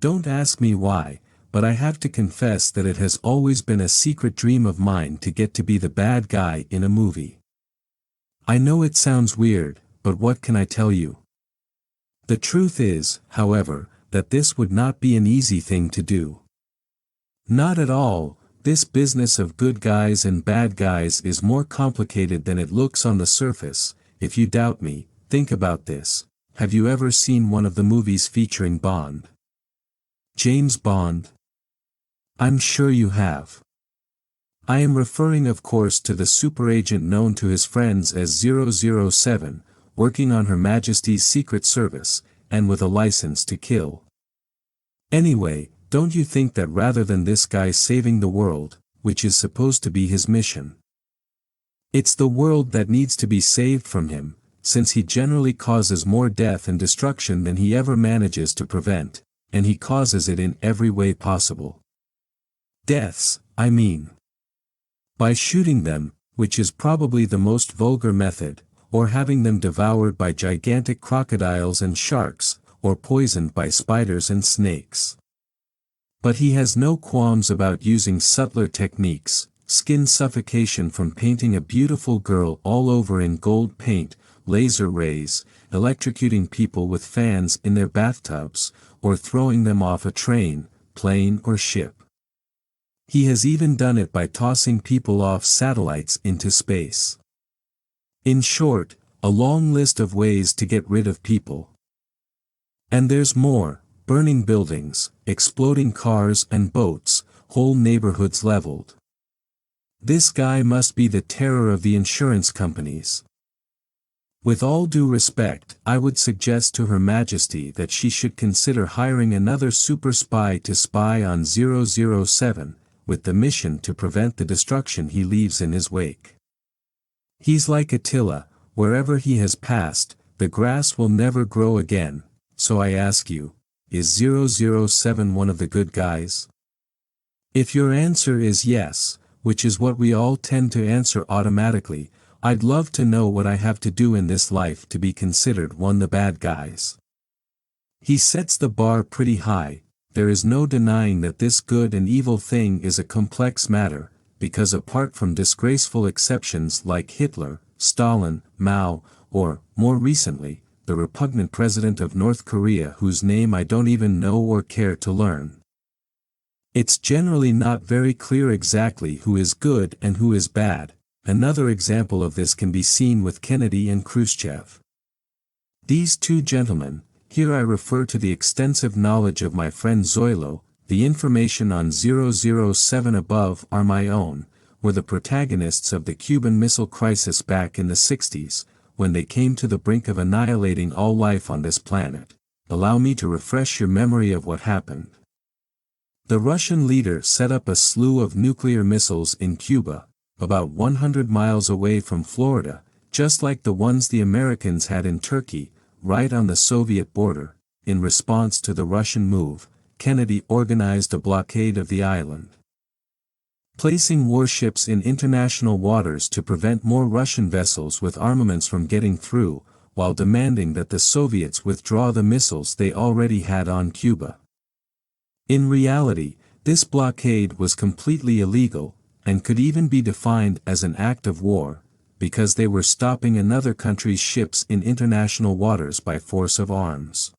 Don't ask me why, but I have to confess that it has always been a secret dream of mine to get to be the bad guy in a movie. I know it sounds weird, but what can I tell you? The truth is, however, that this would not be an easy thing to do. Not at all. This business of good guys and bad guys is more complicated than it looks on the surface. If you doubt me, think about this. Have you ever seen one of the movies featuring Bond? James Bond? I'm sure you have. I am referring of course to the super agent known to his friends as 007, working on Her Majesty's Secret Service, and with a license to kill. Anyway, don't you think that rather than this guy saving the world, which is supposed to be his mission, it's the world that needs to be saved from him, since he generally causes more death and destruction than he ever manages to prevent, and he causes it in every way possible. Deaths, I mean. By shooting them, which is probably the most vulgar method, or having them devoured by gigantic crocodiles and sharks, or poisoned by spiders and snakes. But he has no qualms about using subtler techniques, skin suffocation from painting a beautiful girl all over in gold paint, laser rays, electrocuting people with fans in their bathtubs, or throwing them off a train, plane or ship. He has even done it by tossing people off satellites into space. In short, a long list of ways to get rid of people. And there's more. Burning buildings, exploding cars and boats, whole neighborhoods leveled. This guy must be the terror of the insurance companies. With all due respect, I would suggest to Her Majesty that she should consider hiring another super spy to spy on 007, with the mission to prevent the destruction he leaves in his wake. He's like Attila, wherever he has passed, the grass will never grow again, so I ask you, is 007 one of the good guys? If your answer is yes, which is what we all tend to answer automatically, I'd love to know what I have to do in this life to be considered one of the bad guys. He sets the bar pretty high. There is no denying that this good and evil thing is a complex matter, because apart from disgraceful exceptions like Hitler, Stalin, Mao, or, more recently, the repugnant president of North Korea whose name I don't even know or care to learn, it's generally not very clear exactly who is good and who is bad. Another example of this can be seen with Kennedy and Khrushchev. These two gentlemen, here I refer to the extensive knowledge of my friend Zoilo, the information on 007 above are my own, were the protagonists of the Cuban Missile Crisis back in the 60s, when they came to the brink of annihilating all life on this planet. Allow me to refresh your memory of what happened. The Russian leader set up a slew of nuclear missiles in Cuba, about 100 miles away from Florida, just like the ones the Americans had in Turkey, right on the Soviet border. In response to the Russian move, Kennedy organized a blockade of the island, placing warships in international waters to prevent more Russian vessels with armaments from getting through, while demanding that the Soviets withdraw the missiles they already had on Cuba. In reality, this blockade was completely illegal, and could even be defined as an act of war, because they were stopping another country's ships in international waters by force of arms.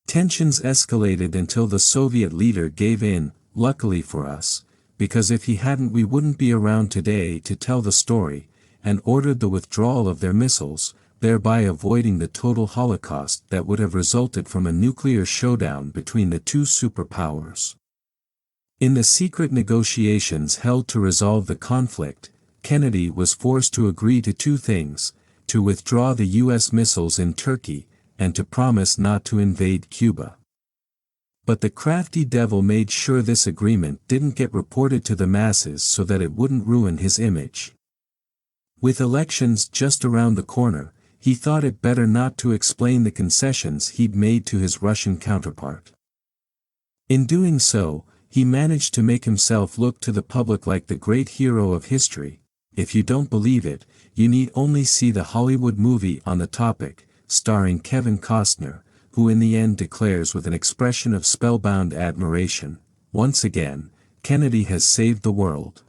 Tensions escalated until the Soviet leader gave in, luckily for us, because if he hadn't we wouldn't be around today to tell the story, and ordered the withdrawal of their missiles, thereby avoiding the total holocaust that would have resulted from a nuclear showdown between the two superpowers. In the secret negotiations held to resolve the conflict, Kennedy was forced to agree to two things: to withdraw the U.S. missiles in Turkey, and to promise not to invade Cuba. But the crafty devil made sure this agreement didn't get reported to the masses so that it wouldn't ruin his image. With elections just around the corner, he thought it better not to explain the concessions he'd made to his Russian counterpart. In doing so, he managed to make himself look to the public like the great hero of history. If you don't believe it, you need only see the Hollywood movie on the topic, starring Kevin Costner, who in the end declares with an expression of spellbound admiration, "Once again, Kennedy has saved the world."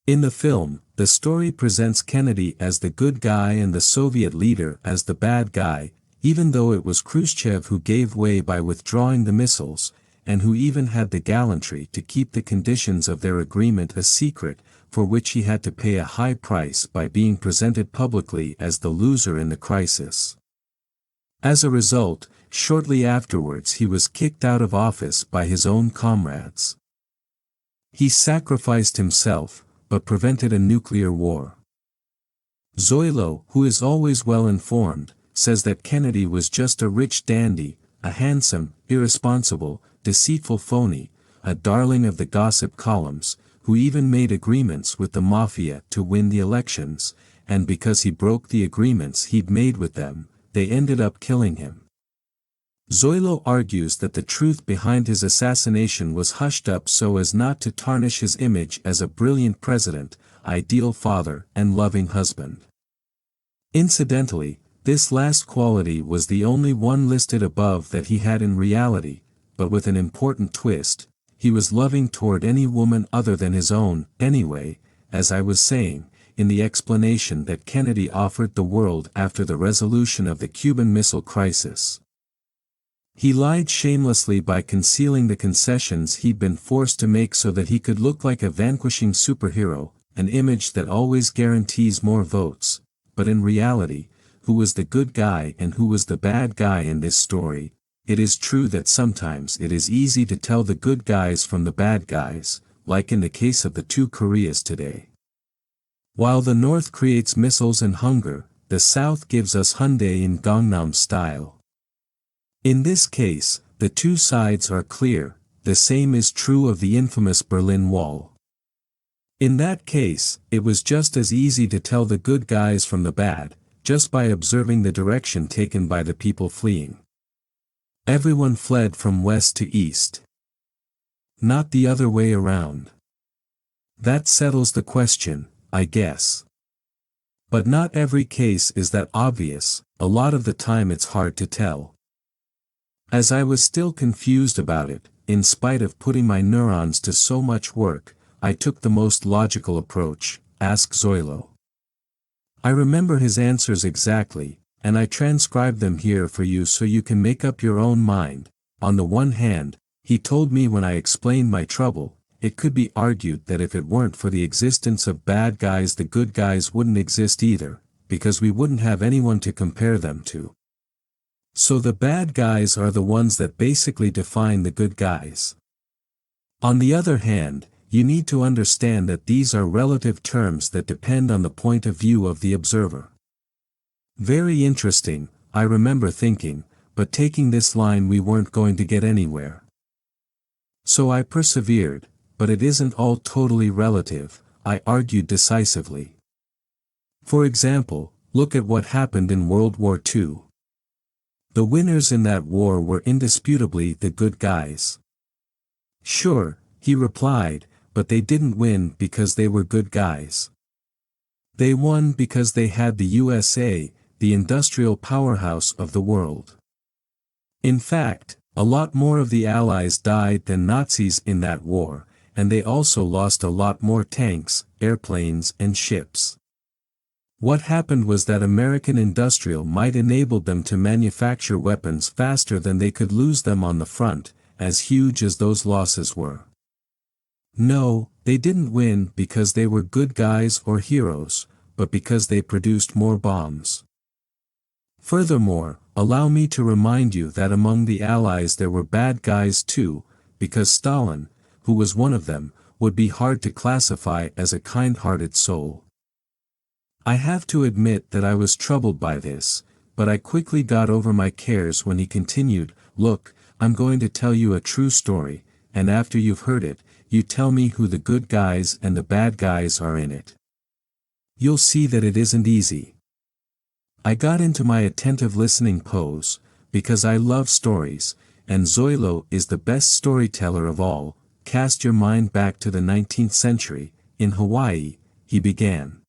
In the film, the story presents Kennedy as the good guy and the Soviet leader as the bad guy, even though it was Khrushchev who gave way by withdrawing the missiles, and who even had the gallantry to keep the conditions of their agreement a secret, for which he had to pay a high price by being presented publicly as the loser in the crisis. As a result, shortly afterwards he was kicked out of office by his own comrades. He sacrificed himself, but prevented a nuclear war. Zoilo, who is always well informed, says that Kennedy was just a rich dandy, a handsome, irresponsible, deceitful phony, a darling of the gossip columns, who even made agreements with the mafia to win the elections, and because he broke the agreements he'd made with them, they ended up killing him. Zoilo argues that the truth behind his assassination was hushed up so as not to tarnish his image as a brilliant president, ideal father, and loving husband. Incidentally, this last quality was the only one listed above that he had in reality, but with an important twist: he was loving toward any woman other than his own, anyway, as I was saying, in the explanation that Kennedy offered the world after the resolution of the Cuban Missile Crisis. He lied shamelessly by concealing the concessions he'd been forced to make so that he could look like a vanquishing superhero, an image that always guarantees more votes, but in reality, who was the good guy and who was the bad guy in this story? It is true that sometimes it is easy to tell the good guys from the bad guys, like in the case of the two Koreas today. While the North creates missiles and hunger, the South gives us Hyundai in Gangnam Style. In this case, the two sides are clear. The same is true of the infamous Berlin Wall. In that case, it was just as easy to tell the good guys from the bad, just by observing the direction taken by the people fleeing. Everyone fled from west to east. Not the other way around. That settles the question, I guess. But not every case is that obvious, a lot of the time it's hard to tell. As I was still confused about it, in spite of putting my neurons to so much work, I took the most logical approach: ask Zoilo. I remember his answers exactly, and I transcribed them here for you so you can make up your own mind. On the one hand, he told me when I explained my trouble, it could be argued that if it weren't for the existence of bad guys the good guys wouldn't exist either, because we wouldn't have anyone to compare them to. So the bad guys are the ones that basically define the good guys. On the other hand, you need to understand that these are relative terms that depend on the point of view of the observer. Very interesting, I remember thinking, but taking this line we weren't going to get anywhere. So I persevered, but it isn't all totally relative, I argued decisively. For example, look at what happened in World War II. The winners in that war were indisputably the good guys. Sure, he replied, but they didn't win because they were good guys. They won because they had the USA, the industrial powerhouse of the world. In fact, a lot more of the Allies died than Nazis in that war, and they also lost a lot more tanks, airplanes and ships. What happened was that American industrial might enabled them to manufacture weapons faster than they could lose them on the front, as huge as those losses were. No, they didn't win because they were good guys or heroes, but because they produced more bombs. Furthermore, allow me to remind you that among the Allies there were bad guys too, because Stalin, who was one of them, would be hard to classify as a kind-hearted soul. I have to admit that I was troubled by this, but I quickly got over my cares when he continued, "Look, I'm going to tell you a true story, and after you've heard it, you tell me who the good guys and the bad guys are in it. You'll see that it isn't easy." I got into my attentive listening pose, because I love stories, and Zoilo is the best storyteller of all. Cast your mind back to the 19th century, in Hawaii, he began.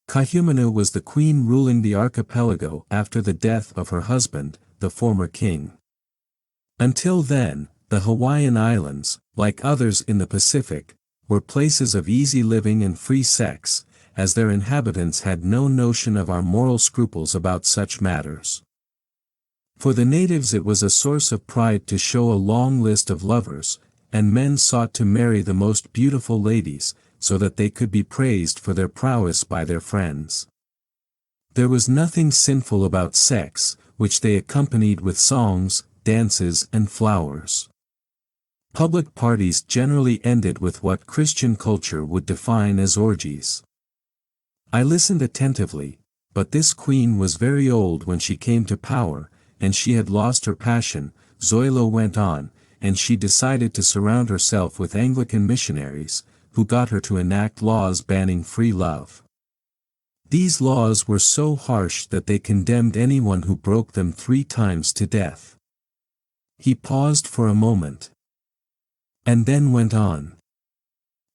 Kahumanu was the queen ruling the archipelago after the death of her husband, the former king. Until then, the Hawaiian Islands, like others in the Pacific, were places of easy living and free sex, as their inhabitants had no notion of our moral scruples about such matters. For the natives it was a source of pride to show a long list of lovers, and men sought to marry the most beautiful ladies, so that they could be praised for their prowess by their friends. There was nothing sinful about sex, which they accompanied with songs, dances and flowers. Public parties generally ended with what Christian culture would define as orgies. I listened attentively, but this queen was very old when she came to power, and she had lost her passion, Zoilo went on, and she decided to surround herself with Anglican missionaries, who got her to enact laws banning free love. These laws were so harsh that they condemned anyone who broke them 3 times to death. He paused for a moment, and then went on.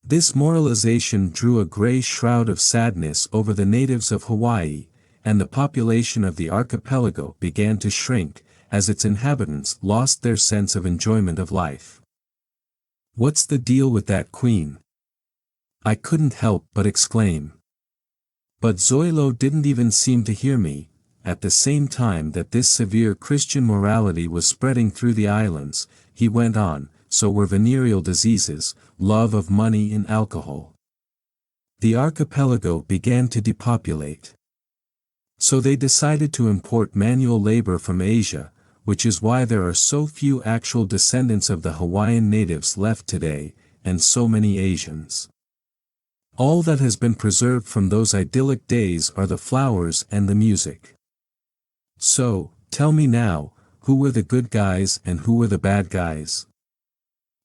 This moralization drew a gray shroud of sadness over the natives of Hawaii, and the population of the archipelago began to shrink, as its inhabitants lost their sense of enjoyment of life. "What's the deal with that queen?" I couldn't help but exclaim. But Zoilo didn't even seem to hear me. At the same time that this severe Christian morality was spreading through the islands, he went on, so were venereal diseases, love of money and alcohol. The archipelago began to depopulate. So they decided to import manual labor from Asia, which is why there are so few actual descendants of the Hawaiian natives left today, and so many Asians. All that has been preserved from those idyllic days are the flowers and the music. So, tell me now, who were the good guys and who were the bad guys?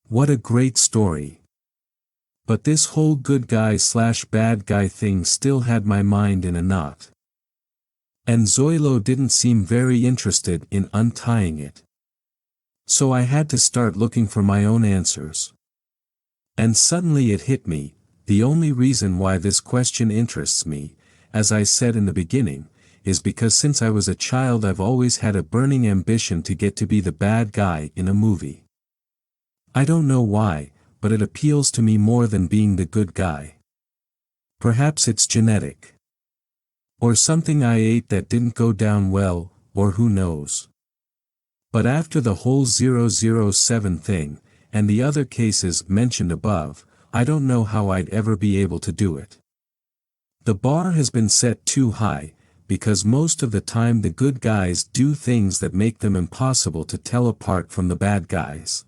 What a great story. But this whole good guy/bad guy thing still had my mind in a knot. And Zoilo didn't seem very interested in untying it. So I had to start looking for my own answers. And suddenly it hit me, the only reason why this question interests me, as I said in the beginning, is because since I was a child I've always had a burning ambition to get to be the bad guy in a movie. I don't know why, but it appeals to me more than being the good guy. Perhaps it's genetic. Or something I ate that didn't go down well, or who knows. But after the whole 007 thing, and the other cases mentioned above, I don't know how I'd ever be able to do it. The bar has been set too high, because most of the time the good guys do things that make them impossible to tell apart from the bad guys.